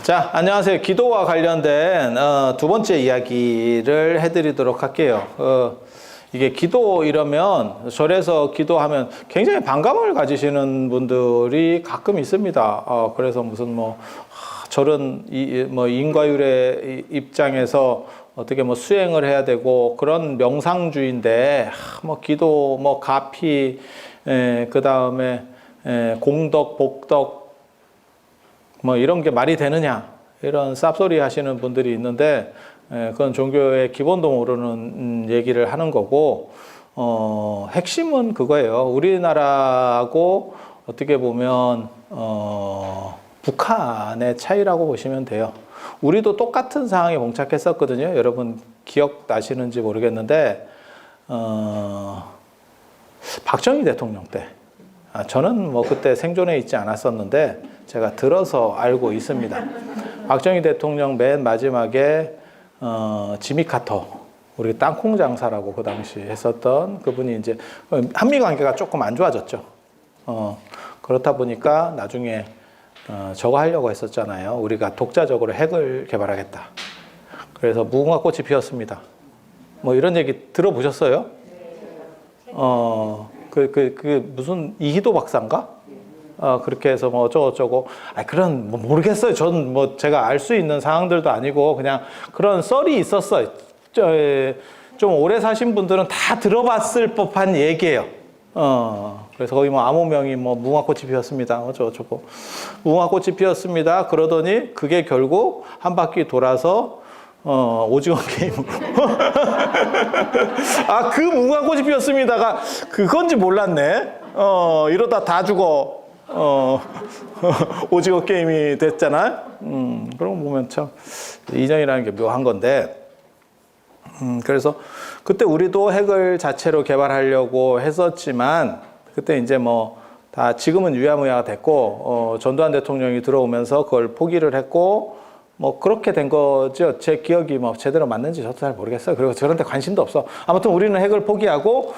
자, 안녕하세요. 기도와 관련된 두 번째 이야기를 해드리도록 할게요. 이게 기도 이러면 절에서 기도하면 굉장히 반감을 가지시는 분들이 가끔 있습니다. 그래서 무슨 뭐 절은 인과율의 입장에서 어떻게 뭐 수행을 해야 되고 그런 명상주의인데 뭐 기도 뭐 가피 그 다음에 공덕 복덕 뭐 이런 게 말이 되느냐 이런 쌉소리 하시는 분들이 있는데 그건 종교의 기본도 모르는 얘기를 하는 거고 핵심은 그거예요. 우리나라하고 어떻게 보면 북한의 차이라고 보시면 돼요. 우리도 똑같은 상황에 봉착했었거든요. 여러분 기억나시는지 모르겠는데 박정희 대통령 때 저는 뭐 그때 생존해 있지 않았었는데 제가 들어서 알고 있습니다. 박정희 대통령 맨 마지막에 지미 카터 우리 땅콩 장사라고 그 당시 했었던 그분이 이제 한미 관계가 조금 안 좋아졌죠. 그렇다 보니까 나중에 저거 하려고 했었잖아요. 우리가 독자적으로 핵을 개발하겠다. 그래서 무궁화 꽃이 피었습니다. 뭐 이런 얘기 들어보셨어요? 무슨 이희도 박사인가? 그렇게 해서 뭐 어쩌고저쩌고. 그런, 뭐 모르겠어요. 전 뭐 제가 알 수 있는 상황들도 아니고 그냥 그런 썰이 있었어요. 좀 오래 사신 분들은 다 들어봤을 법한 얘기예요. 그래서 거기 뭐 암호명이 뭐 무궁화꽃이 피었습니다. 어쩌고저쩌고. 무궁화꽃이 피었습니다. 그러더니 그게 결국 한 바퀴 돌아서 오징어 게임으로. 그 무궁화꽃이 피었습니다가 그건지 몰랐네. 이러다 다 죽어. 오징어 게임이 됐잖아요. 그런 거 보면 참 인연이라는 게 묘한 건데. 그래서 그때 우리도 핵을 자체로 개발하려고 했었지만 그때 이제 뭐 다 지금은 유야무야가 됐고 전두환 대통령이 들어오면서 그걸 포기를 했고 뭐 그렇게 된 거죠. 제 기억이 뭐 제대로 맞는지 저도 잘 모르겠어요. 그리고 저런 데 관심도 없어. 아무튼 우리는 핵을 포기하고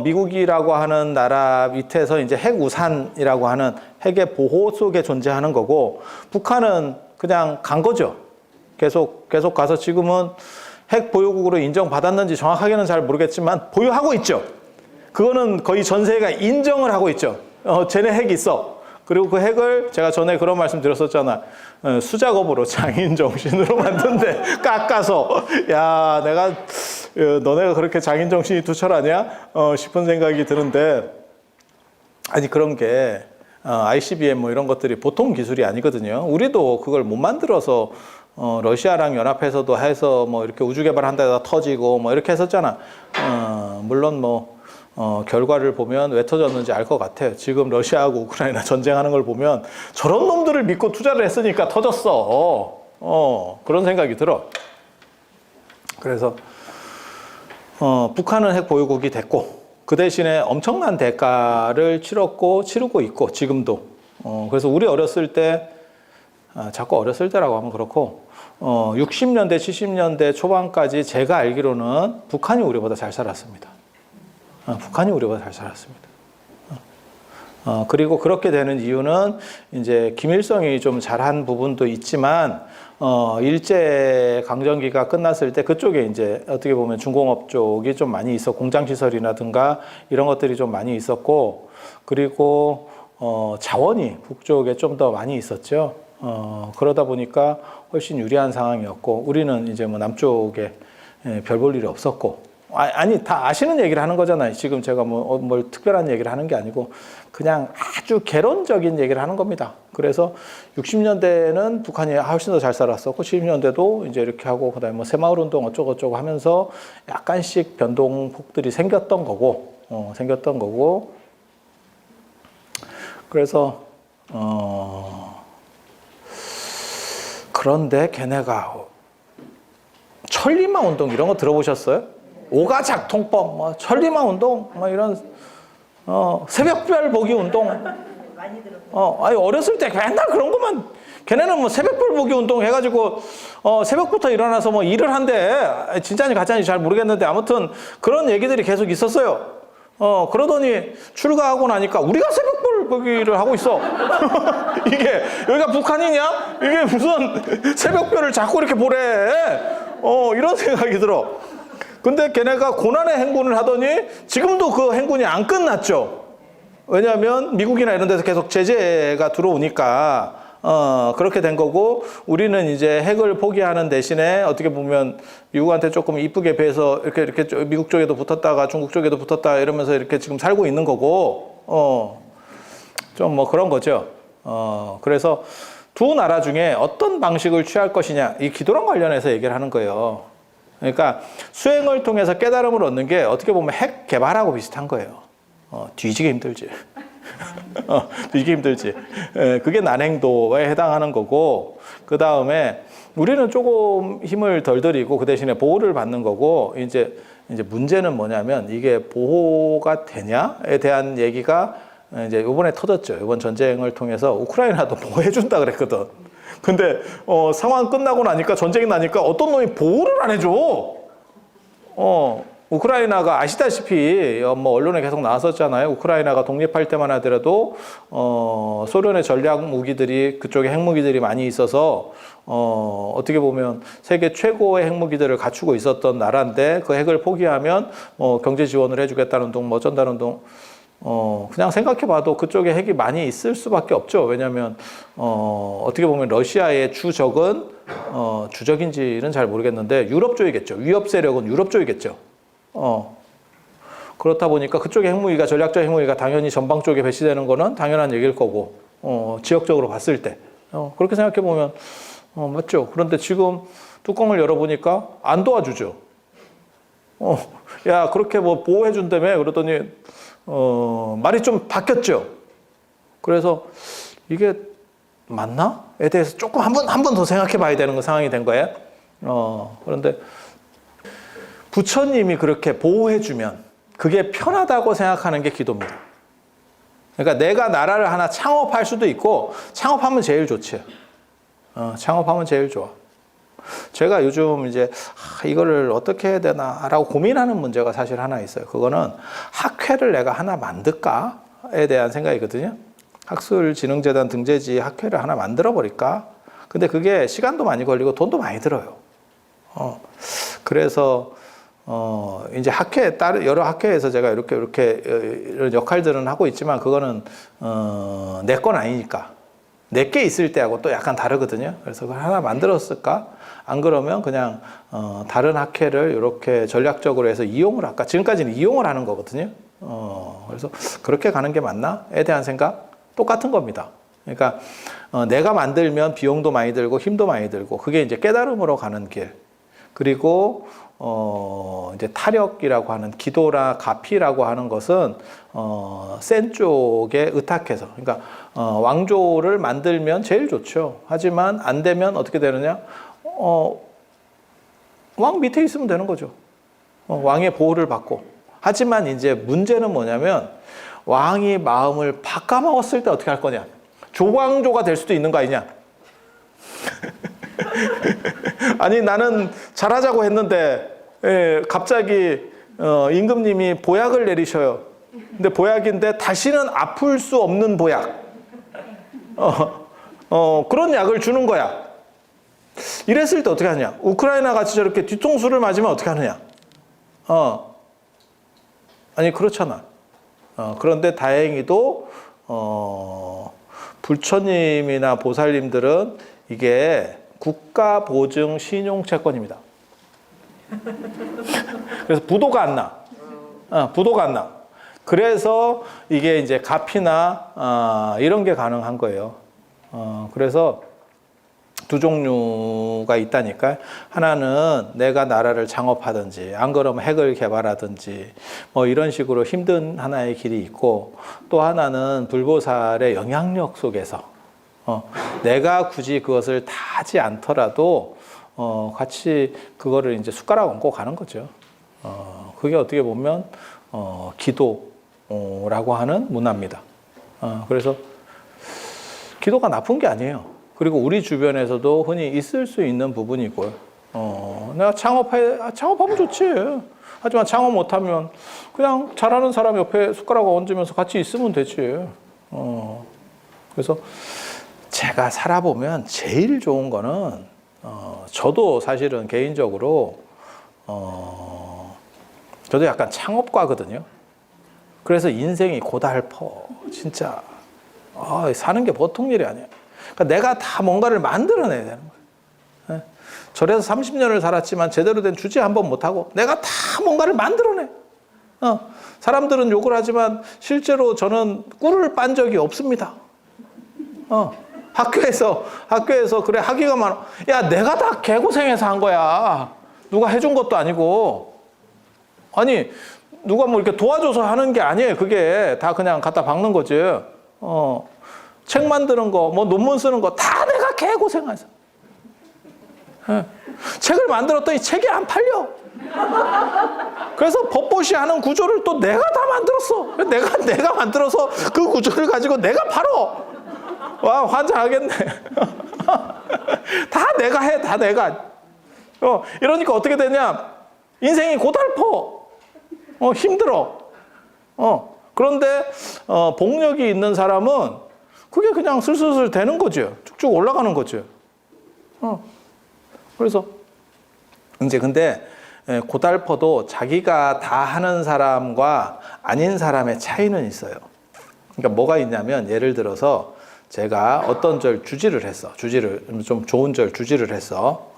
미국이라고 하는 나라 밑에서 이제 핵우산이라고 하는 핵의 보호 속에 존재하는 거고 북한은 그냥 간 거죠. 계속 가서 지금은 핵 보유국으로 인정받았는지 정확하게는 잘 모르겠지만 보유하고 있죠. 그거는 거의 전 세계가 인정을 하고 있죠. 쟤네 핵 있어. 그리고 그 핵을 제가 전에 그런 말씀 드렸었잖아. 수작업으로 장인 정신으로 만든데 깎아서 야 내가 너네가 그렇게 장인 정신이 투철하냐 싶은 생각이 드는데 아니 그런 게 ICBM 뭐 이런 것들이 보통 기술이 아니거든요. 우리도 그걸 못 만들어서 러시아랑 연합해서도 해서 뭐 이렇게 우주 개발한다가 터지고 뭐 이렇게 했었잖아. 물론 뭐 결과를 보면 왜 터졌는지 알 것 같아요. 지금 러시아하고 우크라이나 전쟁하는 걸 보면 저런 놈들을 믿고 투자를 했으니까 터졌어. 그런 생각이 들어. 그래서 북한은 핵 보유국이 됐고 그 대신에 엄청난 대가를 치르고 있고 지금도. 그래서 우리 어렸을 때 자꾸 어렸을 때라고 하면 그렇고 60년대 70년대 초반까지 제가 알기로는 북한이 우리보다 잘 살았습니다. 북한이 우리보다 잘 살았습니다. 그리고 그렇게 되는 이유는 이제 김일성이 좀 잘한 부분도 있지만 일제 강점기가 끝났을 때 그쪽에 이제 어떻게 보면 중공업 쪽이 좀 많이 있어 공장 시설이라든가 이런 것들이 좀 많이 있었고 그리고 자원이 북쪽에 좀 더 많이 있었죠. 그러다 보니까 훨씬 유리한 상황이었고 우리는 이제 뭐 남쪽에 별 볼 일이 없었고 아니 다 아시는 얘기를 하는 거잖아요. 지금 제가 뭘 특별한 얘기를 하는 게 아니고 그냥 아주 개론적인 얘기를 하는 겁니다. 그래서 60년대는 북한이 훨씬 더 잘 살았었고 70년대도 이제 이렇게 하고 그다음에 뭐 새마을 운동 어쩌고저쩌고 하면서 약간씩 변동폭들이 생겼던 거고 그래서 그런데 걔네가 천리마 운동 이런 거 들어보셨어요? 오가작 통법, 뭐 천리마 운동, 뭐 이런 새벽별 보기 운동. 아니 어렸을 때 맨날 그런 것만 걔네는 뭐 새벽별 보기 운동 해가지고 새벽부터 일어나서 뭐 일을 한대. 진짜인지 가짜인지 잘 모르겠는데 아무튼 그런 얘기들이 계속 있었어요. 그러더니 출가하고 나니까 우리가 새벽별 보기를 하고 있어. 이게 여기가 북한이냐? 이게 무슨 새벽별을 자꾸 이렇게 보래. 이런 생각이 들어. 근데 걔네가 고난의 행군을 하더니 지금도 그 행군이 안 끝났죠. 왜냐하면 미국이나 이런 데서 계속 제재가 들어오니까 그렇게 된 거고, 우리는 이제 핵을 포기하는 대신에 어떻게 보면 미국한테 조금 이쁘게 배서 이렇게 미국 쪽에도 붙었다가 중국 쪽에도 붙었다 이러면서 이렇게 지금 살고 있는 거고, 좀 뭐 그런 거죠. 그래서 두 나라 중에 어떤 방식을 취할 것이냐, 이 기도랑 관련해서 얘기를 하는 거예요. 그러니까 수행을 통해서 깨달음을 얻는 게 어떻게 보면 핵 개발하고 비슷한 거예요. 뒤지게 힘들지. 뒤지게 힘들지. 그게 난행도에 해당하는 거고, 그 다음에 우리는 조금 힘을 덜 들이고 그 대신에 보호를 받는 거고, 이제 문제는 뭐냐면 이게 보호가 되냐에 대한 얘기가 이제 이번에 터졌죠. 이번 전쟁을 통해서 우크라이나도 보호해준다 그랬거든. 근데 상황 끝나고 나니까, 전쟁이 나니까 어떤 놈이 보호를 안 해줘. 우크라이나가 아시다시피 뭐 언론에 계속 나왔었잖아요. 우크라이나가 독립할 때만 하더라도 소련의 전략 무기들이, 그쪽에 핵무기들이 많이 있어서 어떻게 보면 세계 최고의 핵무기들을 갖추고 있었던 나라인데, 그 핵을 포기하면 경제 지원을 해주겠다는 둥, 뭐 어쩐다는 둥. 그냥 생각해봐도 그쪽에 핵이 많이 있을 수밖에 없죠. 왜냐하면 어떻게 보면 러시아의 주적은 주적인지는 잘 모르겠는데 유럽 쪽이겠죠. 위협 세력은 유럽 쪽이겠죠. 그렇다 보니까 그쪽의 핵무기가, 전략적 핵무기가 당연히 전방 쪽에 배치되는 거는 당연한 얘기일 거고, 지역적으로 봤을 때 그렇게 생각해 보면 맞죠. 그런데 지금 뚜껑을 열어보니까 안 도와주죠. 야, 그렇게 뭐 보호해 준다며 그러더니 말이 좀 바뀌었죠. 그래서 이게 맞나?에 대해서 조금 한 번 더 생각해 봐야 되는 상황이 된 거예요. 그런데 부처님이 그렇게 보호해 주면 그게 편하다고 생각하는 게 기도입니다. 그러니까 내가 나라를 하나 창업할 수도 있고, 창업하면 제일 좋지. 창업하면 제일 좋아. 제가 요즘 이제 이거를 어떻게 해야 되나라고 고민하는 문제가 사실 하나 있어요. 그거는 학회를 내가 하나 만들까에 대한 생각이거든요. 학술진흥재단 등재지 학회를 하나 만들어 버릴까? 근데 그게 시간도 많이 걸리고 돈도 많이 들어요. 그래서 이제 학회에 따른, 여러 학회에서 제가 이렇게 이런 역할들은 하고 있지만, 그거는 내 건 아니니까. 내게 있을 때하고 또 약간 다르거든요. 그래서 그걸 하나 만들었을까? 안 그러면 그냥 다른 학회를 이렇게 전략적으로 해서 이용을 할까? 지금까지는 이용을 하는 거거든요. 그래서 그렇게 가는 게 맞나?에 대한 생각 똑같은 겁니다. 그러니까 내가 만들면 비용도 많이 들고 힘도 많이 들고, 그게 이제 깨달음으로 가는 길. 그리고 이제 타력이라고 하는, 기도라 가피라고 하는 것은 센 쪽에 의탁해서, 그러니까 왕조를 만들면 제일 좋죠. 하지만 안 되면 어떻게 되느냐? 왕 밑에 있으면 되는 거죠. 왕의 보호를 받고. 하지만 이제 문제는 뭐냐면, 왕이 마음을 바꿔먹었을 때 어떻게 할 거냐? 조광조가 될 수도 있는 거 아니냐? 아니, 나는 잘하자고 했는데 갑자기 임금님이 보약을 내리셔요. 근데 보약인데 다시는 아플 수 없는 보약. 그런 약을 주는 거야. 이랬을 때 어떻게 하냐? 우크라이나 같이 저렇게 뒤통수를 맞으면 어떻게 하느냐? 아니, 그렇잖아. 그런데 다행히도 부처님이나 보살님들은 이게 국가 보증 신용 채권입니다. 그래서 부도가 안 나. 부도가 안 나. 그래서 이게 이제 가피나 이런 게 가능한 거예요. 그래서 두 종류가 있다니까. 하나는 내가 나라를 창업하든지, 안 그러면 핵을 개발하든지, 뭐 이런 식으로 힘든 하나의 길이 있고, 또 하나는 불보살의 영향력 속에서 내가 굳이 그것을 다 하지 않더라도 같이 그거를 이제 숟가락 얹고 가는 거죠. 그게 어떻게 보면 기도라고 하는 문화입니다. 그래서 기도가 나쁜 게 아니에요. 그리고 우리 주변에서도 흔히 있을 수 있는 부분이고요. 내가 창업하면 좋지. 하지만 창업 못하면 그냥 잘하는 사람 옆에 숟가락 얹으면서 같이 있으면 되지. 그래서 제가 살아보면 제일 좋은 거는 저도 사실은 개인적으로 저도 약간 창업가거든요. 그래서 인생이 고달퍼. 진짜 사는 게 보통 일이 아니에요. 그러니까 내가 다 뭔가를 만들어내야 되는 거예요. 절에서 30년을 살았지만 제대로 된 주지 한 번 못하고 내가 다 뭔가를 만들어내. 사람들은 욕을 하지만 실제로 저는 꿀을 빤 적이 없습니다. 학교에서 그래 학위가 많아. 야, 내가 다 개고생해서 한 거야. 누가 해준 것도 아니고. 아니, 누가 뭐 이렇게 도와줘서 하는 게 아니에요. 그게 다 그냥 갖다 박는 거지. 책 만드는 거, 뭐 논문 쓰는 거 다 내가 개고생해서. 책을 만들었더니 책이 안 팔려. 그래서 법보시 하는 구조를 또 내가 다 만들었어. 내가 만들어서 그 구조를 가지고 내가 팔어. 와, 환장하겠네. 다 내가 해, 다 내가. 이러니까 어떻게 되냐? 인생이 고달퍼. 힘들어. 그런데 복력이 있는 사람은 그게 그냥 슬슬슬 되는 거죠. 쭉쭉 올라가는 거죠. 그래서 이제 근데 고달퍼도 자기가 다 하는 사람과 아닌 사람의 차이는 있어요. 그러니까 뭐가 있냐면 예를 들어서 제가 어떤 절 주지를 했어. 주지를 좀 좋은 절 주지를 했어.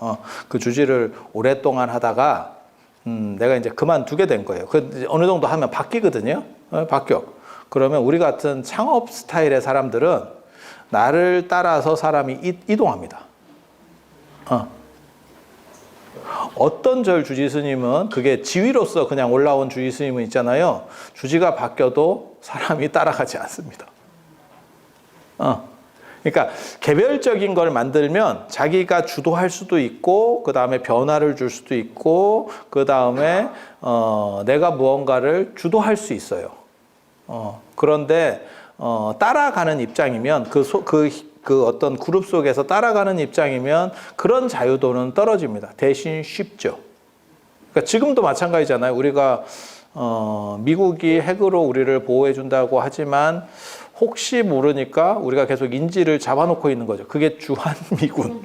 그 주지를 오랫동안 하다가 내가 이제 그만두게 된 거예요. 그 어느 정도 하면 바뀌거든요. 바뀌어. 그러면 우리 같은 창업 스타일의 사람들은 나를 따라서 사람이 이동합니다. 어떤 절 주지 스님은 그게 지위로서 그냥 올라온 주지 스님은 있잖아요. 주지가 바뀌어도 사람이 따라가지 않습니다. 그러니까 개별적인 걸 만들면 자기가 주도할 수도 있고 그 다음에 변화를 줄 수도 있고 그 다음에 내가 무언가를 주도할 수 있어요. 그런데 따라가는 입장이면 그 어떤 그룹 속에서 따라가는 입장이면 그런 자유도는 떨어집니다. 대신 쉽죠. 그러니까 지금도 마찬가지잖아요. 우리가 미국이 핵으로 우리를 보호해 준다고 하지만 혹시 모르니까 우리가 계속 인지를 잡아놓고 있는 거죠. 그게 주한미군.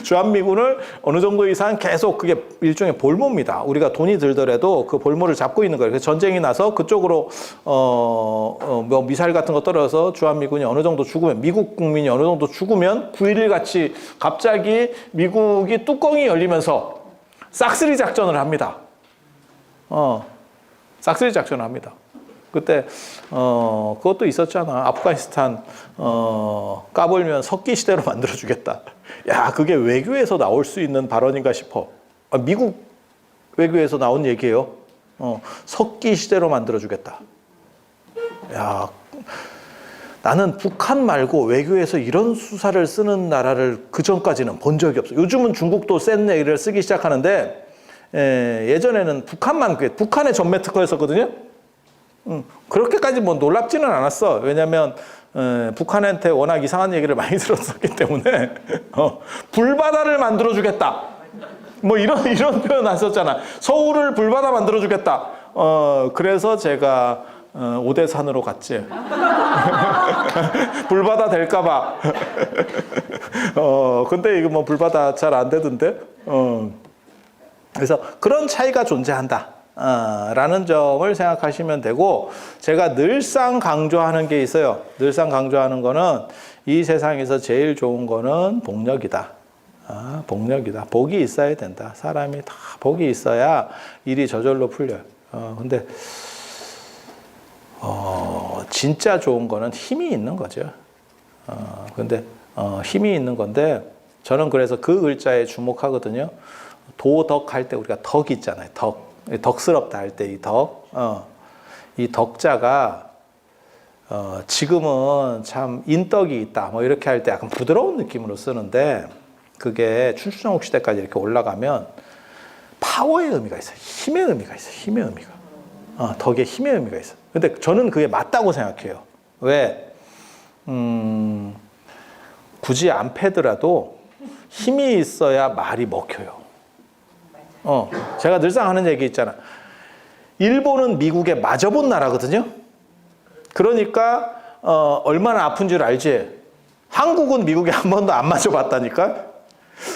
주한미군을 어느 정도 이상 계속 그게 일종의 볼모입니다. 우리가 돈이 들더라도 그 볼모를 잡고 있는 거예요. 그래서 전쟁이 나서 그쪽으로 뭐 미사일 같은 거 떨어져서 주한미군이 어느 정도 죽으면 미국 국민이 어느 정도 죽으면 9.11 같이 갑자기 미국이 뚜껑이 열리면서 싹쓸이 작전을 합니다. 싹쓸이 작전을 합니다. 그때 그것도 있었잖아. 아프가니스탄 까불면 석기 시대로 만들어주겠다. 야, 그게 외교에서 나올 수 있는 발언인가 싶어. 미국 외교에서 나온 얘기예요. 석기 시대로 만들어주겠다. 야, 나는 북한 말고 외교에서 이런 수사를 쓰는 나라를 그 전까지는 본 적이 없어. 요즘은 중국도 센 얘기를 쓰기 시작하는데 예전에는 북한의 전매 특허였었거든요. 그렇게까지 뭐 놀랍지는 않았어. 왜냐하면 북한한테 워낙 이상한 얘기를 많이 들었었기 때문에 불바다를 만들어주겠다. 뭐 이런 표현 안 썼잖아. 서울을 불바다 만들어주겠다. 그래서 제가 오대산으로 갔지. 불바다 될까봐. 근데 이거 뭐 불바다 잘 안 되던데. 그래서 그런 차이가 존재한다. 라는 점을 생각하시면 되고, 제가 늘상 강조하는 게 있어요. 늘상 강조하는 거는 이 세상에서 제일 좋은 거는 복력이다. 복력이다. 복이 있어야 된다. 사람이 다 복이 있어야 일이 저절로 풀려요. 근데 진짜 좋은 거는 힘이 있는 거죠. 근데 힘이 있는 건데 저는 그래서 그 글자에 주목하거든요. 도덕할 때 우리가 덕 있잖아요. 덕스럽다 할 때 이 덕. 이 덕자가 지금은 참 인덕이 있다 뭐 이렇게 할 때 약간 부드러운 느낌으로 쓰는데, 그게 춘추전국 시대까지 이렇게 올라가면 파워의 의미가 있어요. 힘의 의미가 있어요. 힘의 의미가. 덕의 힘의 의미가 있어요. 근데 저는 그게 맞다고 생각해요. 왜? 굳이 안 패더라도 힘이 있어야 말이 먹혀요. 제가 늘상 하는 얘기 있잖아. 일본은 미국에 맞아본 나라거든요. 그러니까 얼마나 아픈 줄 알지. 한국은 미국에 한 번도 안 맞아봤다니까.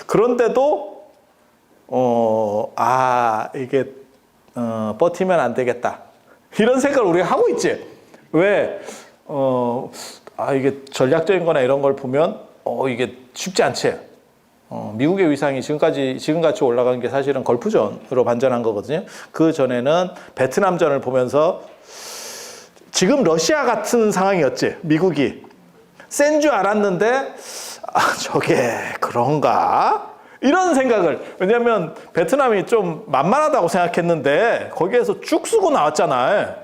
그런데도 이게 버티면 안 되겠다. 이런 생각을 우리가 하고 있지. 왜? 이게 전략적인 거나 이런 걸 보면 이게 쉽지 않지. 미국의 위상이 지금같이 올라간 게 사실은 걸프전으로 반전한 거거든요. 그 전에는 베트남전을 보면서 지금 러시아 같은 상황이었지. 미국이 센 줄 알았는데 저게 그런가? 이런 생각을. 왜냐하면 베트남이 좀 만만하다고 생각했는데 거기에서 쭉 쓰고 나왔잖아.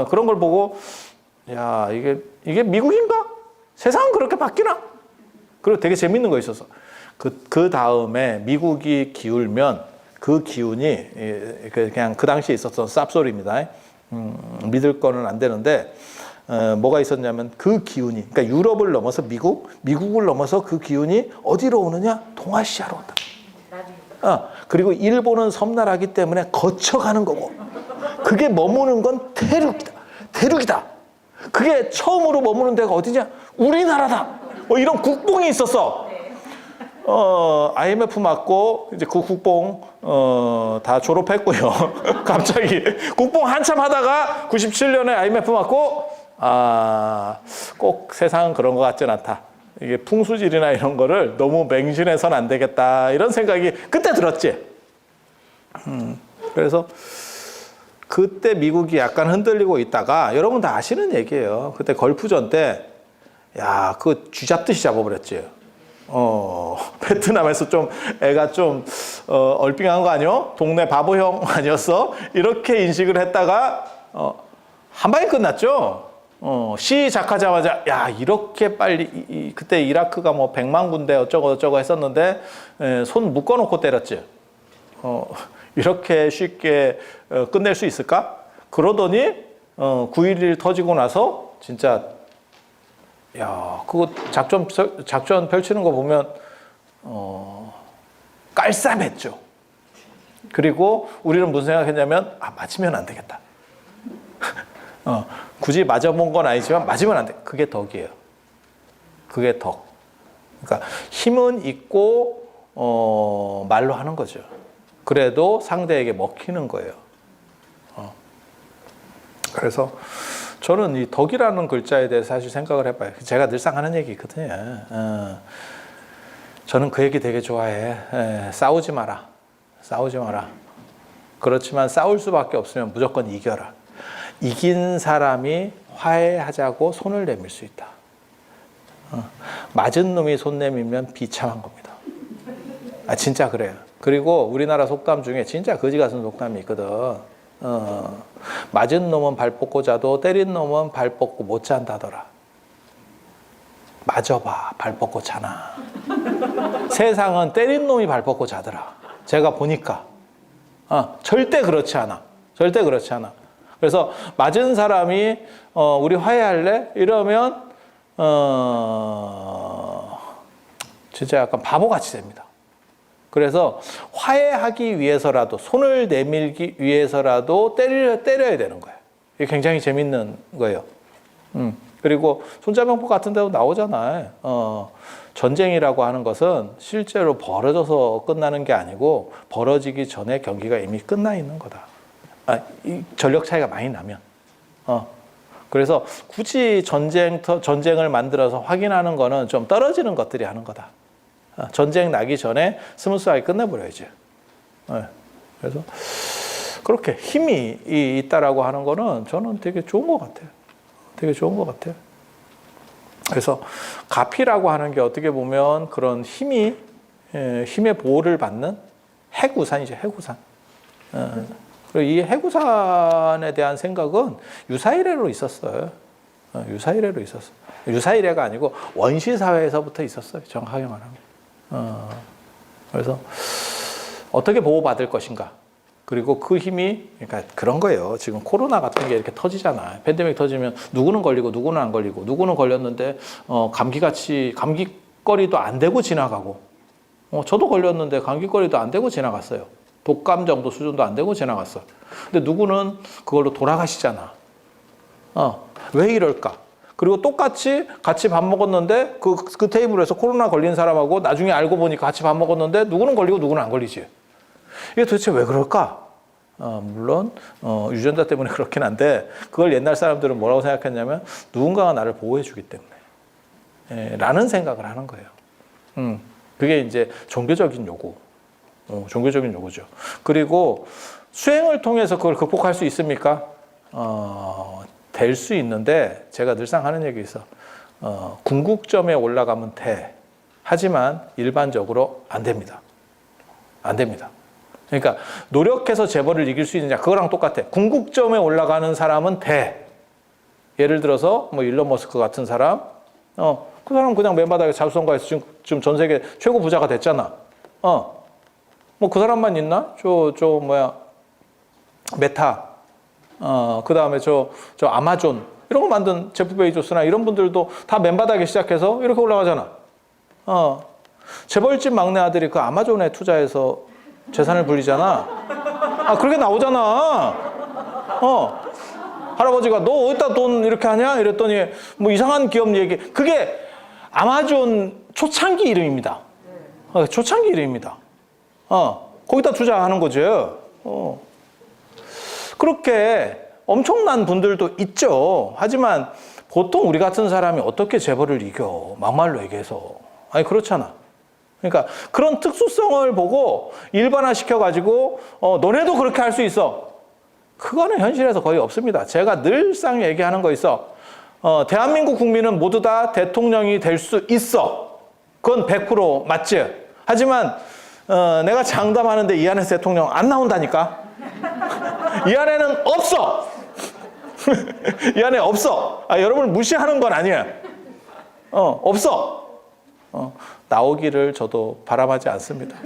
그런 걸 보고 야 이게 미국인가? 세상은 그렇게 바뀌나? 그리고 되게 재밌는 거 있었어. 그 다음에 미국이 기울면 그 기운이 그냥 그 당시에 있었던 쌉소리입니다. 믿을 거는 안 되는데 뭐가 있었냐면 그 기운이, 그러니까 유럽을 넘어서 미국을 넘어서 그 기운이 어디로 오느냐? 동아시아로 온다. 그리고 일본은 섬나라기 때문에 거쳐가는 거고, 그게 머무는 건 대륙이다. 그게 처음으로 머무는 데가 어디냐? 우리나라다. 이런 국뽕이 있었어. IMF 맞고 이제 그 국뽕 다 졸업했고요. 갑자기 국뽕 한참 하다가 97년에 IMF 맞고 꼭 세상은 그런 것 같진 않다. 이게 풍수질이나 이런 거를 너무 맹신해서는 안 되겠다. 이런 생각이 그때 들었지. 그래서 그때 미국이 약간 흔들리고 있다가 여러분 다 아시는 얘기예요. 그때 걸프전 때 그거 쥐잡듯이 잡아버렸지. 베트남에서 좀 애가 좀 얼빙한 거 아니요? 동네 바보형 아니었어? 이렇게 인식을 했다가 한 방에 끝났죠. 시작하자마자 이렇게 빨리 그때 이라크가 뭐 100만 군대 어쩌고 했었는데 손 묶어놓고 때렸지. 이렇게 쉽게 끝낼 수 있을까? 그러더니 9.11 터지고 나서 진짜 그거 작전 펼치는 거 보면 깔쌈했죠. 그리고 우리는 무슨 생각했냐면 맞으면 안 되겠다. 굳이 맞아본 건 아니지만 맞으면 안 돼. 그게 덕이에요. 그게 덕. 그러니까 힘은 있고 말로 하는 거죠. 그래도 상대에게 먹히는 거예요. 그래서 저는 이 덕이라는 글자에 대해서 사실 생각을 해봐요. 제가 늘상 하는 얘기 있거든요. 저는 그 얘기 되게 좋아해. 싸우지 마라. 그렇지만 싸울 수밖에 없으면 무조건 이겨라. 이긴 사람이 화해하자고 손을 내밀 수 있다. 맞은 놈이 손 내밀면 비참한 겁니다. 진짜 그래요. 그리고 우리나라 속담 중에 진짜 거지 같은 속담이 있거든. 맞은 놈은 발 뻗고 자도 때린 놈은 발 뻗고 못 잔다더라. 맞아봐, 발 뻗고 자나. 세상은 때린 놈이 발 뻗고 자더라. 제가 보니까 절대 그렇지 않아. 그래서 맞은 사람이 우리 화해할래? 이러면 진짜 약간 바보같이 됩니다. 그래서 화해하기 위해서라도, 손을 내밀기 위해서라도 때려야 되는 거예요. 이게 굉장히 재밌는 거예요. 그리고 손자병법 같은 데도 나오잖아요. 전쟁이라고 하는 것은 실제로 벌어져서 끝나는 게 아니고 벌어지기 전에 경기가 이미 끝나 있는 거다. 이 전력 차이가 많이 나면. 그래서 굳이 전쟁을 만들어서 확인하는 거는 좀 떨어지는 것들이 하는 거다. 전쟁 나기 전에 스무스하게 끝내버려야지. 그래서 그렇게 힘이 있다라고 하는 거는 저는 되게 좋은 것 같아요. 그래서 가피라고 하는 게 어떻게 보면 그런 힘의 보호를 받는 해구산이죠. 해구산. 그리고 이 해구산에 대한 생각은 유사이래로 있었어요. 유사이래가 아니고 원시사회에서부터 있었어요. 정확하게 말하면. 그래서 어떻게 보호받을 것인가. 그리고 그 힘이, 그러니까 그런 거예요. 지금 코로나 같은 게 이렇게 터지잖아. 팬데믹 터지면 누구는 걸리고 누구는 안 걸리고, 누구는 걸렸는데 감기거리도 안 되고 지나가고, 저도 걸렸는데 감기거리도 안 되고 지나갔어요. 독감 정도 수준도 안 되고 지나갔어. 근데 누구는 그걸로 돌아가시잖아. 왜 이럴까? 그리고 똑같이 같이 밥 먹었는데 그 테이블에서 코로나 걸린 사람하고 나중에 알고 보니까 같이 밥 먹었는데 누구는 걸리고 누구는 안 걸리지. 이게 도대체 왜 그럴까? 물론 유전자 때문에 그렇긴 한데 그걸 옛날 사람들은 뭐라고 생각했냐면 누군가가 나를 보호해 주기 때문에 라는 생각을 하는 거예요. 그게 이제 종교적인 요구. 종교적인 요구죠. 그리고 수행을 통해서 그걸 극복할 수 있습니까? 될 수 있는데 제가 늘상 하는 얘기 있어. 궁극점에 올라가면 돼. 하지만 일반적으로 안 됩니다. 안 됩니다. 그러니까 노력해서 재벌을 이길 수 있느냐 그거랑 똑같아. 궁극점에 올라가는 사람은 돼. 예를 들어서 뭐 일론 머스크 같은 사람, 그 사람 그냥 맨바닥에 잡성가에서 지금 전 세계 최고 부자가 됐잖아. 뭐 그 사람만 있나? 메타, 그 다음에 저 아마존 이런 거 만든 제프 베이조스나 이런 분들도 다 맨바닥에 시작해서 이렇게 올라가잖아. 재벌집 막내 아들이 그 아마존에 투자해서 재산을 불리잖아. 그렇게 나오잖아. 할아버지가 너 어디다 돈 이렇게 하냐? 이랬더니 뭐 이상한 기업 얘기. 그게 아마존 초창기 이름입니다. 초창기 이름입니다. 거기다 투자하는 거죠. 그렇게 엄청난 분들도 있죠. 하지만 보통 우리 같은 사람이 어떻게 재벌을 이겨? 막말로 얘기해서. 아니, 그렇잖아. 그러니까 그런 특수성을 보고 일반화시켜가지고 너네도 그렇게 할 수 있어. 그거는 현실에서 거의 없습니다. 제가 늘상 얘기하는 거 있어. 대한민국 국민은 모두 다 대통령이 될 수 있어. 그건 100% 맞지? 하지만 내가 장담하는데 이 안에서 대통령 안 나온다니까? 이 안에는 없어! 이 안에 없어! 여러분을 무시하는 건 아니야. 없어! 나오기를 저도 바람하지 않습니다.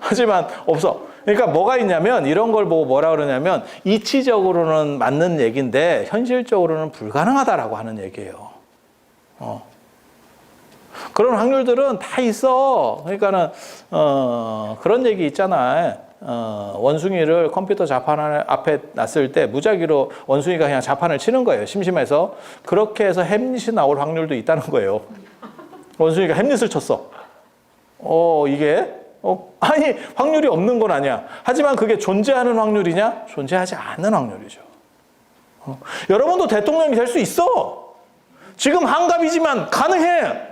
하지만 없어. 그러니까 뭐가 있냐면 이런 걸 보고 뭐라 그러냐면 이치적으로는 맞는 얘기인데 현실적으로는 불가능하다라고 하는 얘기예요. 그런 확률들은 다 있어. 그러니까는 그런 얘기 있잖아. 원숭이를 컴퓨터 자판 앞에 놨을 때 무작위로 원숭이가 그냥 자판을 치는 거예요. 심심해서. 그렇게 해서 햄릿이 나올 확률도 있다는 거예요. 원숭이가 햄릿을 쳤어. 이게 아니 확률이 없는 건 아니야. 하지만 그게 존재하는 확률이냐? 존재하지 않는 확률이죠. 여러분도 대통령이 될 수 있어. 지금 한갑이지만 가능해.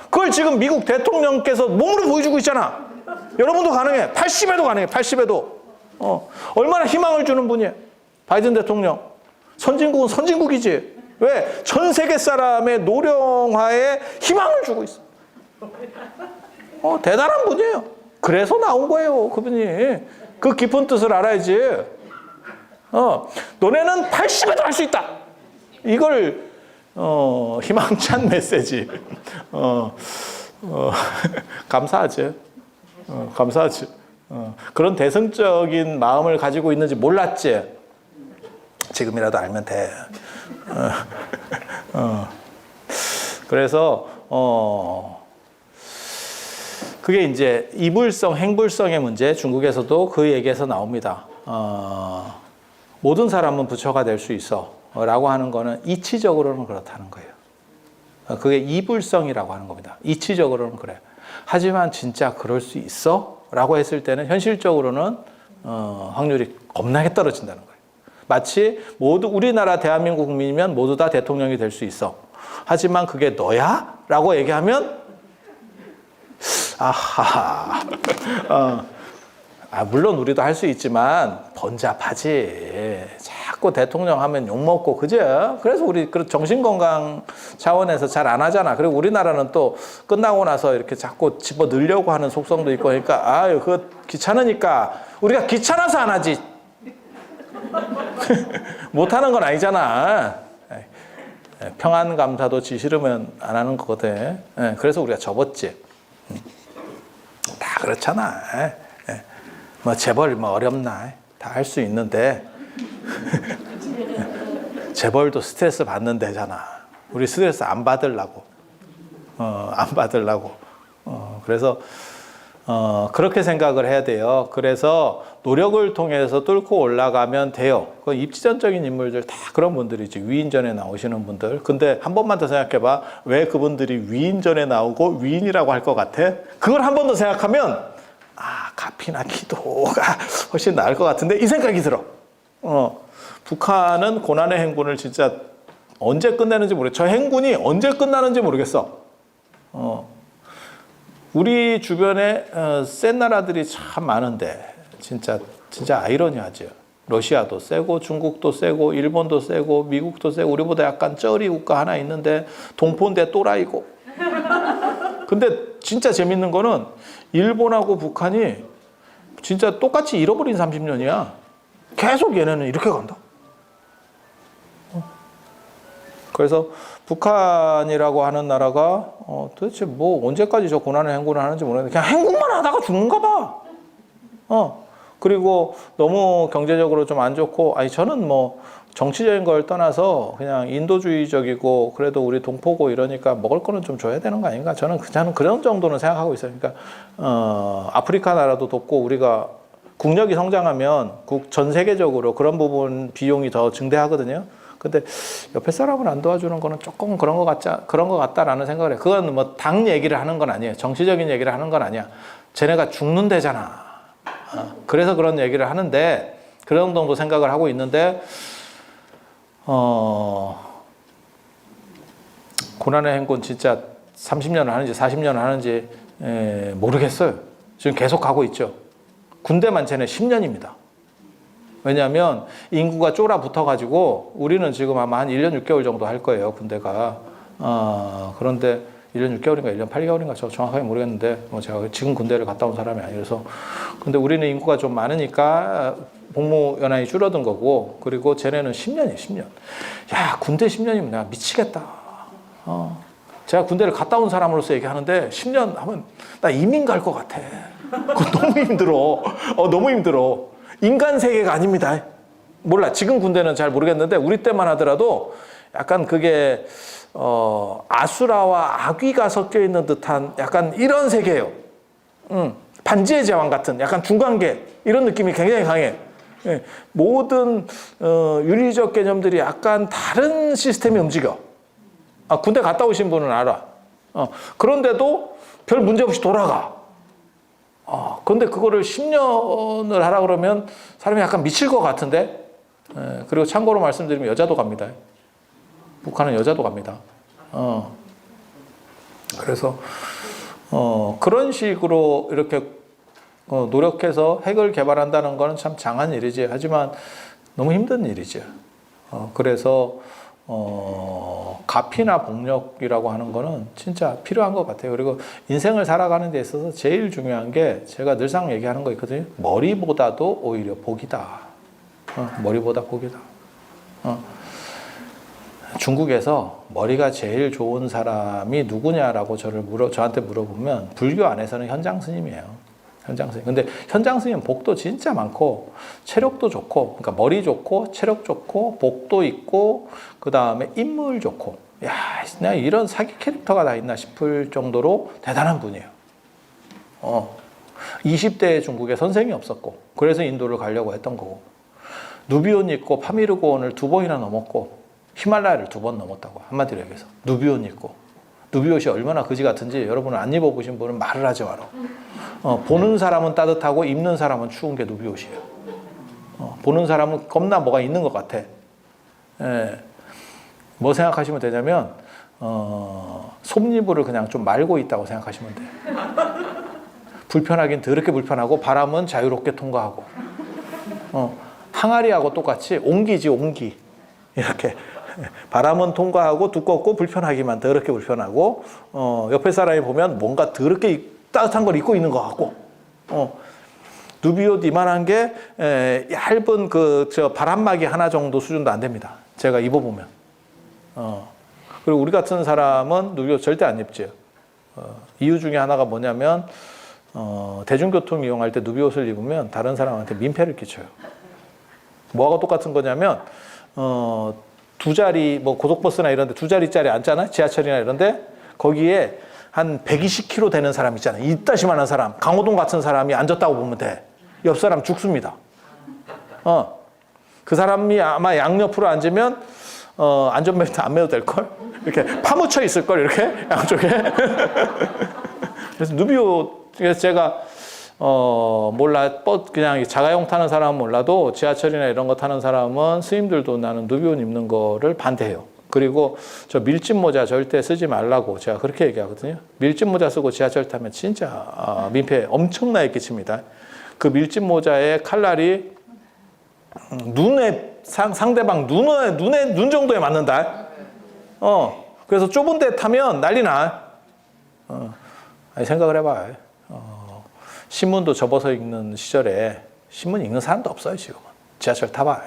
그걸 지금 미국 대통령께서 몸으로 보여주고 있잖아. 여러분도 가능해. 80에도 가능해. 80에도. 얼마나 희망을 주는 분이에요. 바이든 대통령. 선진국은 선진국이지. 왜? 전 세계 사람의 노령화에 희망을 주고 있어. 대단한 분이에요. 그래서 나온 거예요. 그분이. 그 깊은 뜻을 알아야지. 너네는 80에도 할 수 있다. 이걸 희망찬 메시지. 감사하지. 감사하지. 그런 대승적인 마음을 가지고 있는지 몰랐지. 지금이라도 알면 돼. 그래서 그게 이제 이불성, 행불성의 문제. 중국에서도 그 얘기에서 나옵니다. 모든 사람은 부처가 될 수 있어 라고 하는 거는 이치적으로는 그렇다는 거예요. 그게 이불성이라고 하는 겁니다. 이치적으로는 그래. 하지만 진짜 그럴 수 있어? 라고 했을 때는 현실적으로는 확률이 겁나게 떨어진다는 거예요. 마치 모두 우리나라 대한민국 국민이면 모두 다 대통령이 될 수 있어. 하지만 그게 너야? 라고 얘기하면 아하. 물론 우리도 할 수 있지만 번잡하지. 자꾸 대통령 하면 욕먹고 그죠? 그래서 우리 정신건강 차원에서 잘 안 하잖아. 그리고 우리나라는 또 끝나고 나서 이렇게 자꾸 집어 넣으려고 하는 속성도 있고 그러니까 그거 귀찮으니까 우리가 귀찮아서 안 하지. 못하는 건 아니잖아. 평안감사도 지 싫으면 안 하는 거거든. 그래서 우리가 접었지. 다 그렇잖아. 뭐 재벌 뭐 어렵나? 다 할 수 있는데 재벌도 스트레스 받는 데잖아. 우리 스트레스 안 받으려고. 안 받으려고. 그래서 그렇게 생각을 해야 돼요. 그래서 노력을 통해서 뚫고 올라가면 돼요. 그 입지전적인 인물들 다 그런 분들이지. 위인전에 나오시는 분들. 근데 한 번만 더 생각해봐. 왜 그분들이 위인전에 나오고 위인이라고 할 것 같아? 그걸 한 번 더 생각하면 가피나 기도가 훨씬 나을 것 같은데 이 생각이 들어. 북한은 고난의 행군을 진짜 언제 끝내는지 모르겠어. 저 행군이 언제 끝나는지 모르겠어. 우리 주변에 센 나라들이 참 많은데 진짜 아이러니하죠. 러시아도 세고 중국도 세고 일본도 세고 미국도 세고 우리보다 약간 쩌리 국가 하나 있는데 동포인데 또라이고. 근데 진짜 재밌는 거는 일본하고 북한이 진짜 똑같이 잃어버린 30년이야. 계속 얘네는 이렇게 간다. 그래서 북한이라고 하는 나라가 도대체 뭐 언제까지 저 고난의 행군을 하는지 모르겠는데 그냥 행군만 하다가 죽는가 봐. 그리고 너무 경제적으로 좀 안 좋고 저는 뭐 정치적인 걸 떠나서 그냥 인도주의적이고 그래도 우리 동포고 이러니까 먹을 거는 좀 줘야 되는 거 아닌가? 저는 그런 정도는 생각하고 있어요. 그러니까 아프리카 나라도 돕고 우리가 국력이 성장하면 전 세계적으로 그런 부분 비용이 더 증대하거든요. 근데 옆에 사람을 안 도와주는 거는 조금 그런 것 같다라는 생각을 해요. 그건 뭐 당 얘기를 하는 건 아니에요. 정치적인 얘기를 하는 건 아니야. 쟤네가 죽는데잖아. 그래서 그런 얘기를 하는데 그런 정도 생각을 하고 있는데 고난의 행군 진짜 30년을 하는지 40년을 하는지 모르겠어요. 지금 계속 가고 있죠. 군대만 쟤네 10년입니다. 왜냐하면 인구가 쫄아 붙어가지고 우리는 지금 아마 한 1년 6개월 정도 할 거예요, 군대가. 그런데 1년 6개월인가 1년 8개월인가 저 정확하게 모르겠는데 제가 지금 군대를 갔다 온 사람이 아니라서. 근데 우리는 인구가 좀 많으니까 복무 연한이 줄어든 거고 그리고 쟤네는 10년이에요, 10년. 야, 군대 10년이면 내가 미치겠다. 제가 군대를 갔다 온 사람으로서 얘기하는데 10년 하면 나 이민 갈 것 같아. 그거 너무 힘들어. 너무 힘들어. 인간 세계가 아닙니다. 몰라. 지금 군대는 잘 모르겠는데 우리 때만 하더라도 약간 그게 아수라와 악귀가 섞여 있는 듯한 약간 이런 세계예요. 반지의 제왕 같은 약간 중간계 이런 느낌이 굉장히 강해. 예, 모든 윤리적 개념들이 약간 다른 시스템이 움직여. 군대 갔다 오신 분은 알아. 그런데도 별 문제 없이 돌아가. 그런데 그거를 10년을 하라 그러면 사람이 약간 미칠 것 같은데. 그리고 참고로 말씀드리면 여자도 갑니다. 북한은 여자도 갑니다. 그래서 그런 식으로 이렇게 노력해서 핵을 개발한다는 거는 참 장한 일이지. 하지만 너무 힘든 일이죠. 그래서 가피나 복력이라고 하는 거는 진짜 필요한 것 같아요. 그리고 인생을 살아가는 데 있어서 제일 중요한 게 제가 늘상 얘기하는 거 있거든요. 머리보다도 오히려 복이다. 머리보다 복이다. 중국에서 머리가 제일 좋은 사람이 누구냐라고 저한테 물어보면 불교 안에서는 현장 스님이에요. 현장 스님. 근데 현장 스님 복도 진짜 많고 체력도 좋고, 그러니까 머리 좋고 체력 좋고 복도 있고 그 다음에 인물 좋고, 야, 내가 이런 사기 캐릭터가 다 있나 싶을 정도로 대단한 분이에요. 20대 중국에 선생이 없었고 그래서 인도를 가려고 했던 거고, 누비온 있고 파미르고원을 2번이나 넘었고 히말라야를 2번 넘었다고. 한마디로 얘기해서 누비옷 입고. 누비옷이 얼마나 그지 같은지 여러분은 안 입어보신 분은 말을 하지 마라. 보는 사람은 따뜻하고 입는 사람은 추운 게 누비옷이에요. 보는 사람은 겁나 뭐가 있는 것 같아. 뭐 생각하시면 되냐면 솜니부를 그냥 좀 말고 있다고 생각하시면 돼요. 불편하긴 더럽게 불편하고 바람은 자유롭게 통과하고. 항아리하고 똑같이 옹기지 옹기. 이렇게 바람은 통과하고 두껍고 불편하기만 더럽게 불편하고, 옆에 사람이 보면 뭔가 더럽게 따뜻한 걸 입고 있는 것 같고, 누비옷 이만한 게 얇은 저 바람막이 하나 정도 수준도 안 됩니다. 제가 입어보면. 그리고 우리 같은 사람은 누비옷 절대 안 입죠. 이유 중에 하나가 뭐냐면 대중교통 이용할 때 누비옷을 입으면 다른 사람한테 민폐를 끼쳐요. 뭐하고 똑같은 거냐면 2자리, 뭐 고속버스나 이런 데 2자리짜리 앉잖아? 지하철이나 이런 데. 거기에 한 120kg 되는 사람 있잖아요. 이따시만한 사람, 강호동 같은 사람이 앉았다고 보면 돼. 옆 사람 죽습니다. 그 사람이 아마 양옆으로 앉으면 안전벨트 안 매도 될걸? 이렇게 파묻혀 있을걸, 이렇게 양쪽에. 그래서 누비호, 그래서 제가 몰라, 그냥 자가용 타는 사람은 몰라도 지하철이나 이런 거 타는 사람은 스님들도 나는 누비옷 입는 거를 반대해요. 그리고 저 밀짚 모자 절대 쓰지 말라고 제가 그렇게 얘기하거든요. 밀짚 모자 쓰고 지하철 타면 진짜 민폐 엄청나게 끼칩니다. 그 밀짚 모자의 칼날이 눈에 상대방 눈 정도에 맞는다. 그래서 좁은 데 타면 난리 나. 아니, 생각을 해봐. 신문도 접어서 읽는 시절에 신문 읽는 사람도 없어요, 지금은. 지하철 타봐.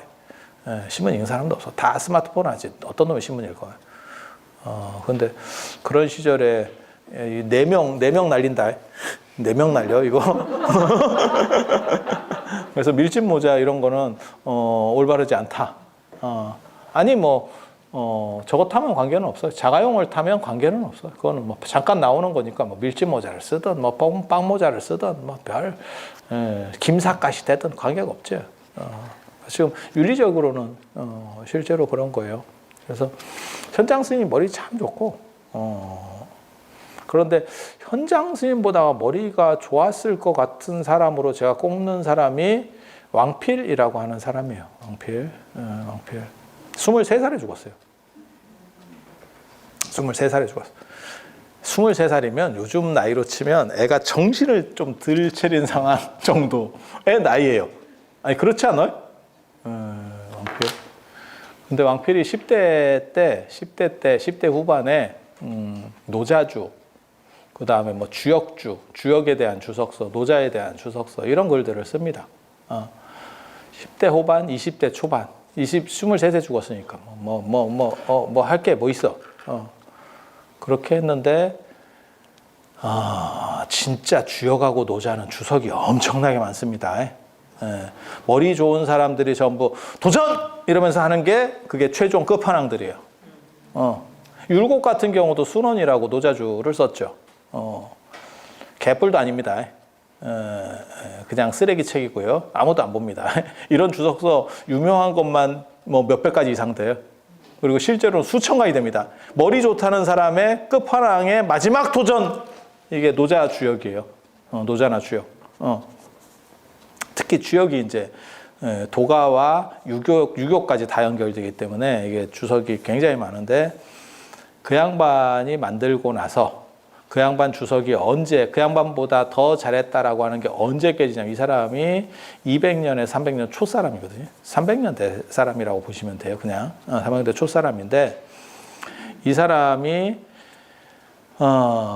신문 읽는 사람도 없어. 다 스마트폰 하지. 어떤 놈이 신문 읽어요. 근데 그런 시절에 4명 날린다. 4명 날려, 이거. 그래서 밀짚 모자 이런 거는 올바르지 않다. 아니 저거 타면 관계는 없어요. 자가용을 타면 관계는 없어요. 그거는 뭐 잠깐 나오는 거니까 뭐 밀짚 모자를 쓰든 뭐 빵 모자를 쓰든 뭐 김삿갓이 되든 관계가 없죠. 지금 윤리적으로는 실제로 그런 거예요. 그래서 현장 스님 머리 참 좋고 그런데 현장 스님보다 머리가 좋았을 것 같은 사람으로 제가 꼽는 사람이 왕필이라고 하는 사람이에요. 왕필. 23살에 죽었어요. 23살에 죽었어요. 23살이면 요즘 나이로 치면 애가 정신을 좀 덜 차린 상황 정도의 나이예요. 아니, 그렇지 않아요? 왕필. 근데 왕필이 10대 후반에 노자주, 그 다음에 뭐 주역주, 주역에 대한 주석서, 노자에 대한 주석서 이런 글들을 씁니다. 10대 후반, 20대 초반, 23세 죽었으니까 할 게 뭐 있어. 그렇게 했는데 진짜 주역하고 노자는 주석이 엄청나게 많습니다. 머리 좋은 사람들이 전부 도전! 이러면서 하는 게 그게 최종 끝판왕들이에요. 율곡 같은 경우도 순원이라고 노자주를 썼죠. 개뿔도 아닙니다. 그냥 쓰레기 책이고요. 아무도 안 봅니다. 이런 주석서 유명한 것만 뭐 몇백 가지 이상 돼요. 그리고 실제로는 수천 가지 됩니다. 머리 좋다는 사람의 끝판왕의 마지막 도전! 이게 노자 주역이에요. 노자나 주역. 특히 주역이 이제 도가와 유교까지 다 연결되기 때문에 이게 주석이 굉장히 많은데 그 양반이 만들고 나서 그 양반 주석이 언제 그 양반보다 더 잘했다라고 하는 게 언제 깨지냐면 이 사람이 200년에 300년 초사람이거든요. 300년대 사람이라고 보시면 돼요. 그냥 300년대 초사람인데 이 사람이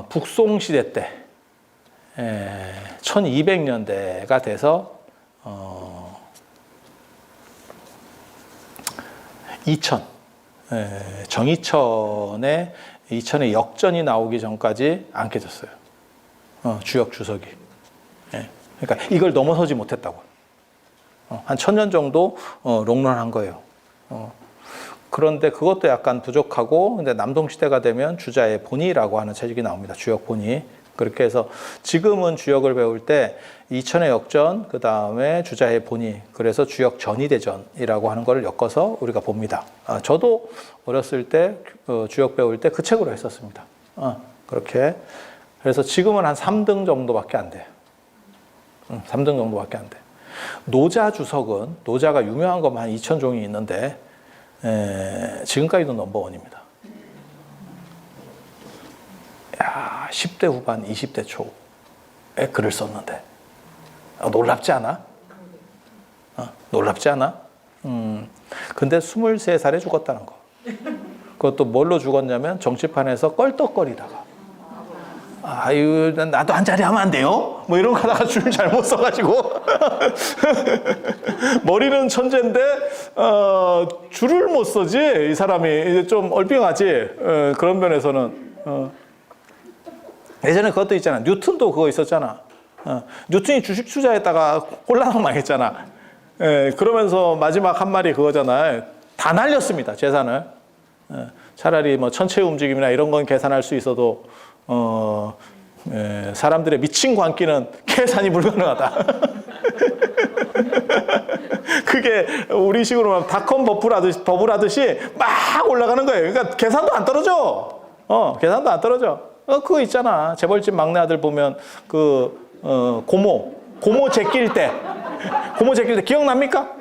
북송시대 때 1200년대가 돼서 이천에 역전이 나오기 전까지 안 깨졌어요. 주역 주석이. 그러니까 이걸 넘어서지 못했다고. 한 1000년 정도 롱런한 거예요. 그런데 그것도 약간 부족하고, 근데 남동시대가 되면 주자의 본의라고 하는 책이 나옵니다. 주역 본의. 그렇게 해서 지금은 주역을 배울 때 이천의 역전, 그 다음에 주자의 본의, 그래서 주역 전의대전이라고 하는 걸 엮어서 우리가 봅니다. 저도 어렸을 때 주역 배울 때 그 책으로 했었습니다. 그렇게. 그래서 지금은 한 3등 정도밖에 안 돼요. 3등 정도밖에 안 돼. 노자 주석은, 노자가 유명한 것만 한 2000종이 있는데, 지금까지도 넘버원입니다. 야, 10대 후반, 20대 초에 글을 썼는데 놀랍지 않아? 놀랍지 않아? 근데 23살에 죽었다는 거. 그것도 뭘로 죽었냐면 정치판에서 껄떡거리다가 아유, 나도 한 자리 하면 안 돼요? 뭐 이런 거 하다가 줄 잘못 써가지고 머리는 천재인데 줄을 못 써지. 이 사람이 이제 좀 얼빙하지. 그런 면에서는 예전에 그것도 있잖아. 뉴턴도 그거 있었잖아. 뉴턴이 주식 투자했다가 홀라당 망했잖아. 그러면서 마지막 한 말이 그거잖아요. 다 날렸습니다, 재산을. 차라리 뭐 천체 움직임이나 이런 건 계산할 수 있어도 사람들의 미친 광기는 계산이 불가능하다. 그게 우리식으로 말하면 닷컴 버블하듯이 막 올라가는 거예요. 그러니까 계산도 안 떨어져. 계산도 안 떨어져. 그거 있잖아. 재벌집 막내 아들 보면 고모 제낄 때 기억납니까?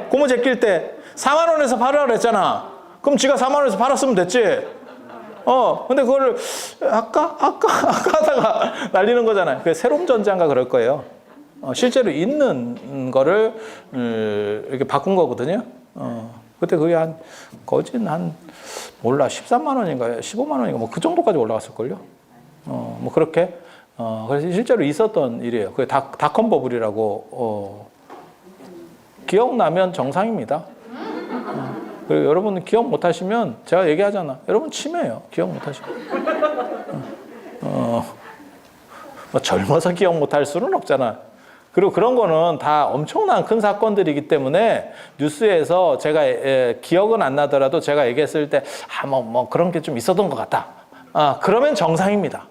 고모 제낄 때 4만 원에서 팔으라 그랬잖아. 그럼 지가 4만 원에서 팔았으면 됐지. 근데 그거를 아까 하다가 날리는 거잖아요. 그게 세롬전자인가 그럴 거예요. 실제로 있는 거를 이렇게 바꾼 거거든요. 그때 그게 몰라 13만 원인가 15만 원인가 뭐 그 정도까지 올라갔을걸요. 뭐 그렇게 그래서 실제로 있었던 일이에요. 그게 닷컴 버블이라고 기억나면 정상입니다. 그리고 여러분 기억 못 하시면 제가 얘기하잖아. 여러분 치매예요. 기억 못 하시면. 뭐 젊어서 기억 못 할 수는 없잖아. 그리고 그런 거는 다 엄청난 큰 사건들이기 때문에 뉴스에서 제가 기억은 안 나더라도 제가 얘기했을 때 뭐 그런 게 좀 있었던 것 같다. 그러면 정상입니다.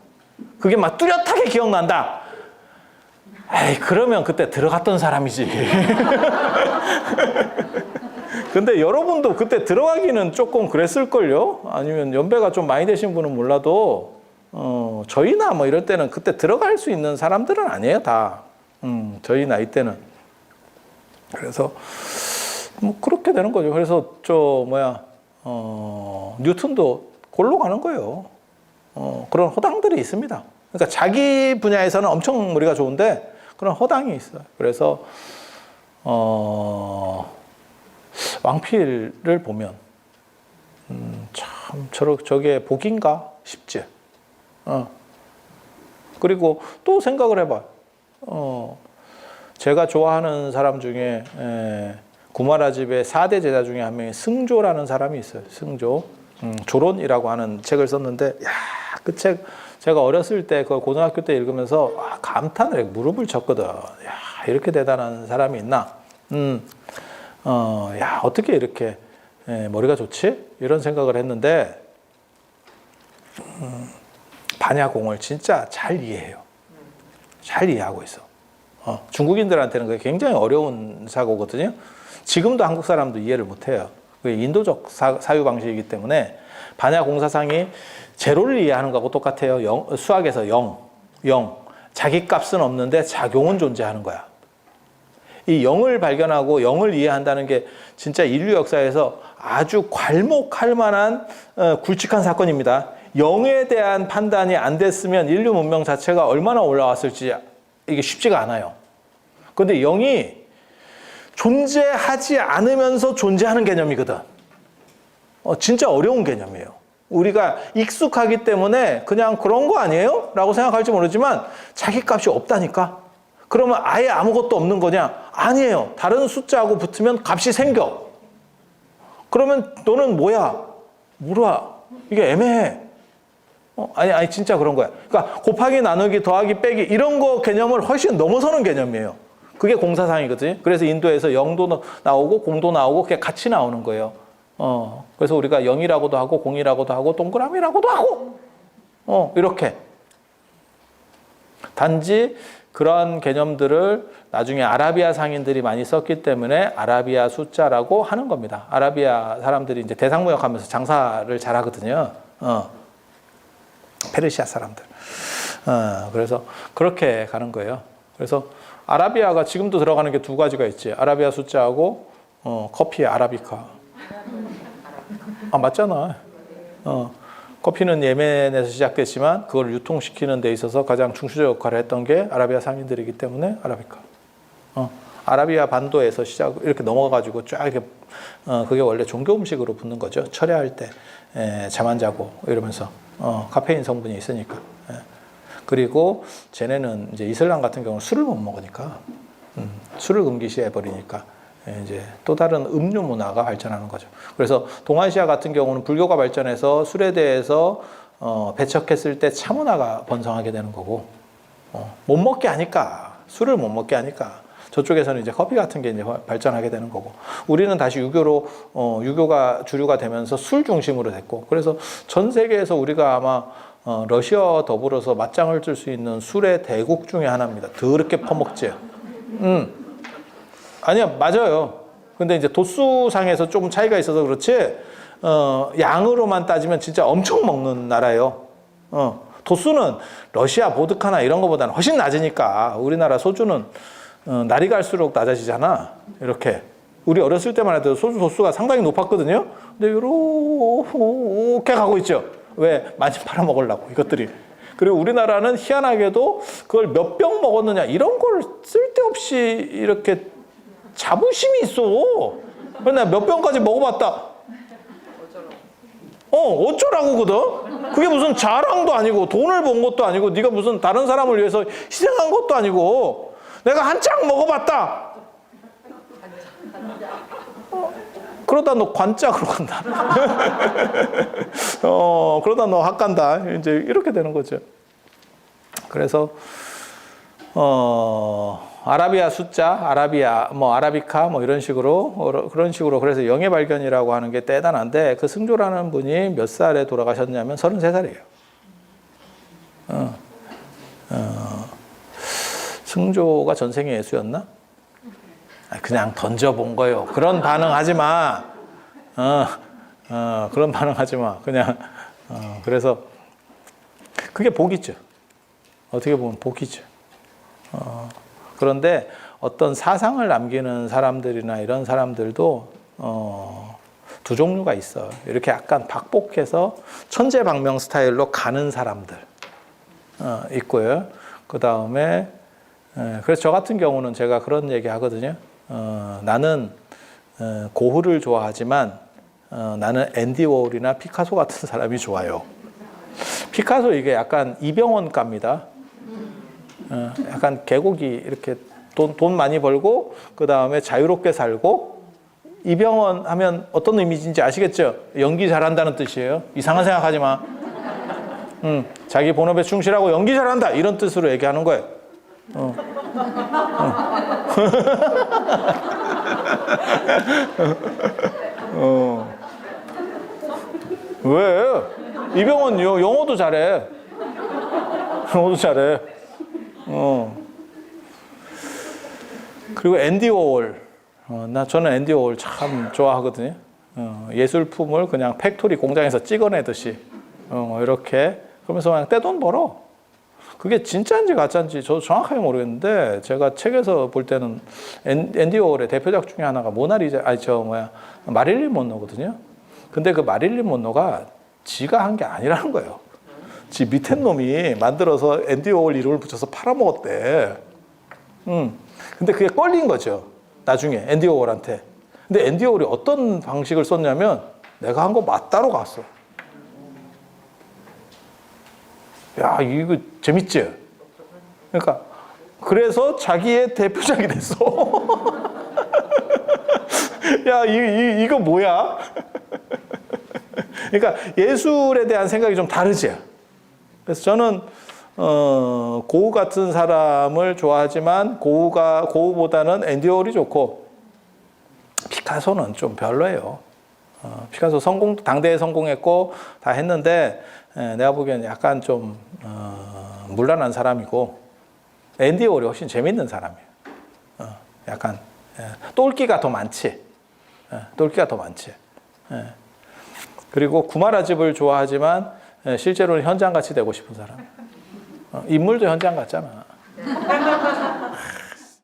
그게 막 뚜렷하게 기억난다. 에이, 그러면 그때 들어갔던 사람이지. 근데 여러분도 그때 들어가기는 조금 그랬을걸요? 아니면 연배가 좀 많이 되신 분은 몰라도, 저희나 뭐 이럴 때는 그때 들어갈 수 있는 사람들은 아니에요, 다. 저희 나이 때는. 그래서, 뭐, 그렇게 되는 거죠. 그래서, 뉴턴도 골로 가는 거예요. 그런 허당들이 있습니다. 그러니까 자기 분야에서는 엄청 머리가 좋은데, 그런 허당이 있어요. 그래서, 왕필을 보면 참 저게 복인가 싶지. 그리고 또 생각을 해봐. 제가 좋아하는 사람 중에 구마라집의 4대 제자 중에 한 명이 승조라는 사람이 있어요. 승조. 조론이라고 하는 책을 썼는데, 그 책 제가 어렸을 때 그 고등학교 때 읽으면서 감탄을 해, 무릎을 쳤거든. 이렇게 대단한 사람이 있나? 어떻게 이렇게 머리가 좋지? 이런 생각을 했는데, 반야공을 진짜 잘 이해해요. 잘 이해하고 있어. 중국인들한테는 그게 굉장히 어려운 사고거든요. 지금도 한국 사람도 이해를 못해요. 그게 인도적 사유 방식이기 때문에 반야공사상이 제로를 이해하는 거하고 똑같아요. 수학에서 0. 자기 값은 없는데 작용은 존재하는 거야. 이 0을 발견하고 0을 이해한다는 게 진짜 인류 역사에서 아주 괄목할 만한 굵직한 사건입니다. 0에 대한 판단이 안 됐으면 인류 문명 자체가 얼마나 올라왔을지 이게 쉽지가 않아요. 그런데 0이 존재하지 않으면서 존재하는 개념이거든. 진짜 어려운 개념이에요. 우리가 익숙하기 때문에 그냥 그런 거 아니에요? 라고 생각할지 모르지만 자기 값이 없다니까. 그러면 아예 아무것도 없는 거냐? 아니에요. 다른 숫자하고 붙으면 값이 생겨. 그러면 너는 뭐야? 물어. 이게 애매해. 아니 진짜 그런 거야. 그러니까 곱하기 나누기 더하기 빼기 이런 거 개념을 훨씬 넘어서는 개념이에요. 그게 공사상이거든요. 그래서 인도에서 0도 나오고 공도 나오고 그게 같이 나오는 거예요. 그래서 우리가 0이라고도 하고 0이라고도 하고 동그라미라고도 하고 이렇게. 단지 그런 개념들을 나중에 아라비아 상인들이 많이 썼기 때문에 아라비아 숫자라고 하는 겁니다. 아라비아 사람들이 이제 대상무역하면서 장사를 잘 하거든요. 페르시아 사람들. 그래서 그렇게 가는 거예요. 그래서 아라비아가 지금도 들어가는 게 두 가지가 있지. 아라비아 숫자하고 커피의 아라비카. 맞잖아. 커피는 예멘에서 시작됐지만 그걸 유통시키는 데 있어서 가장 중추적 역할을 했던 게 아라비아 상인들이기 때문에 아라비카. 아라비아 반도에서 이렇게 넘어가가지고 쫙 이렇게 그게 원래 종교 음식으로 붙는 거죠. 철야할 때 잠 안 자고 이러면서 카페인 성분이 있으니까. 그리고 쟤네는 이제 이슬람 같은 경우는 술을 못 먹으니까 술을 금기시해 버리니까 이제 또 다른 음료 문화가 발전하는 거죠. 그래서 동아시아 같은 경우는 불교가 발전해서 술에 대해서 배척했을 때 차문화가 번성하게 되는 거고, 못 먹게 하니까, 술을 못 먹게 하니까 저쪽에서는 이제 커피 같은 게 이제 발전하게 되는 거고, 우리는 다시 유교가 주류가 되면서 술 중심으로 됐고, 그래서 전 세계에서 우리가 아마 러시아와 더불어서 맞짱을 뜰 수 있는 술의 대국 중에 하나입니다. 더럽게 퍼먹지. 아니야, 맞아요. 근데 이제 도수상에서 조금 차이가 있어서 그렇지, 양으로만 따지면 진짜 엄청 먹는 나라예요. 도수는 러시아 보드카나 이런 거보다는 훨씬 낮으니까. 우리나라 소주는 날이 갈수록 낮아지잖아. 이렇게. 우리 어렸을 때만 해도 소주 도수가 상당히 높았거든요. 근데 이렇게 가고 있죠. 왜? 많이 팔아먹으려고, 이것들이. 그리고 우리나라는 희한하게도 그걸 몇 병 먹었느냐, 이런 걸 쓸데없이 이렇게 자부심이 있어. 내가 몇 병까지 먹어봤다. 어쩌라고거든? 그게 무슨 자랑도 아니고, 돈을 번 것도 아니고, 네가 무슨 다른 사람을 위해서 희생한 것도 아니고, 내가 한 짝 먹어봤다. 그러다 너 관짝으로 간다. 그러다 너 학 간다. 이제 이렇게 되는 거죠. 그래서 아라비아 숫자, 아라비아, 아라비카, 이런 식으로, 그런 식으로. 그래서 영의 발견이라고 하는 게 대단한데, 그 승조라는 분이 몇 살에 돌아가셨냐면 33살이에요. 승조가 전생에 예수였나? 그냥 던져본 거예요. 그런 반응하지 마. 그런 반응하지 마. 그냥, 그래서, 그게 복이죠. 어떻게 보면 복이죠. 그런데 어떤 사상을 남기는 사람들이나 이런 사람들도 두 종류가 있어. 이렇게 약간 박복해서 천재방명 스타일로 가는 사람들 있고요. 그 다음에 그래서 저 같은 경우는 제가 그런 얘기 하거든요. 나는 고흐를 좋아하지만 나는 앤디 워홀이나 피카소 같은 사람이 좋아요. 피카소 이게 약간 이병헌가입니다. 약간 계곡이 이렇게 돈 많이 벌고 그 다음에 자유롭게 살고, 이병헌 하면 어떤 이미지인지 아시겠죠? 연기 잘한다는 뜻이에요. 이상한 생각하지 마. 자기 본업에 충실하고 연기 잘한다 이런 뜻으로 얘기하는 거예요. 왜? 이병헌 영어도 잘해. 영어도 잘해. 그리고 앤디 워홀. 저는 앤디 워홀 참 좋아하거든요. 예술품을 그냥 팩토리 공장에서 찍어내듯이 이렇게. 그러면서 그냥 떼돈 벌어. 그게 진짜인지 가짜인지 저도 정확하게 모르겠는데, 제가 책에서 볼 때는 앤디 워홀의 대표작 중에 하나가 모나리자, 마릴린 먼로거든요. 근데 그 마릴린 먼로가 지가 한 게 아니라는 거예요. 지 밑에 놈이 만들어서 앤디 워홀 이름을 붙여서 팔아먹었대. 근데 그게 걸린 거죠. 나중에 앤디 워홀한테. 근데 앤디 워홀이 어떤 방식을 썼냐면, 내가 한 거 맞다로 갔어. 야, 이거 재밌지? 그러니까 그래서 자기의 대표작이 됐어. 야, 이거 뭐야? 그러니까 예술에 대한 생각이 좀 다르지. 그래서 저는 고흐 같은 사람을 좋아하지만 고흐보다는 앤디 워홀이 좋고, 피카소는 좀 별로예요. 피카소 당대에 성공했고 다 했는데, 내가 보기엔 약간 좀 문란한 사람이고, 앤디 워홀이 훨씬 재밌는 사람이에요. 약간 똘끼가 더 많지. 똘끼가 더 많지. 그리고 구마라집을 좋아하지만 실제로는 현장같이 되고 싶은 사람. 인물도 현장 같잖아.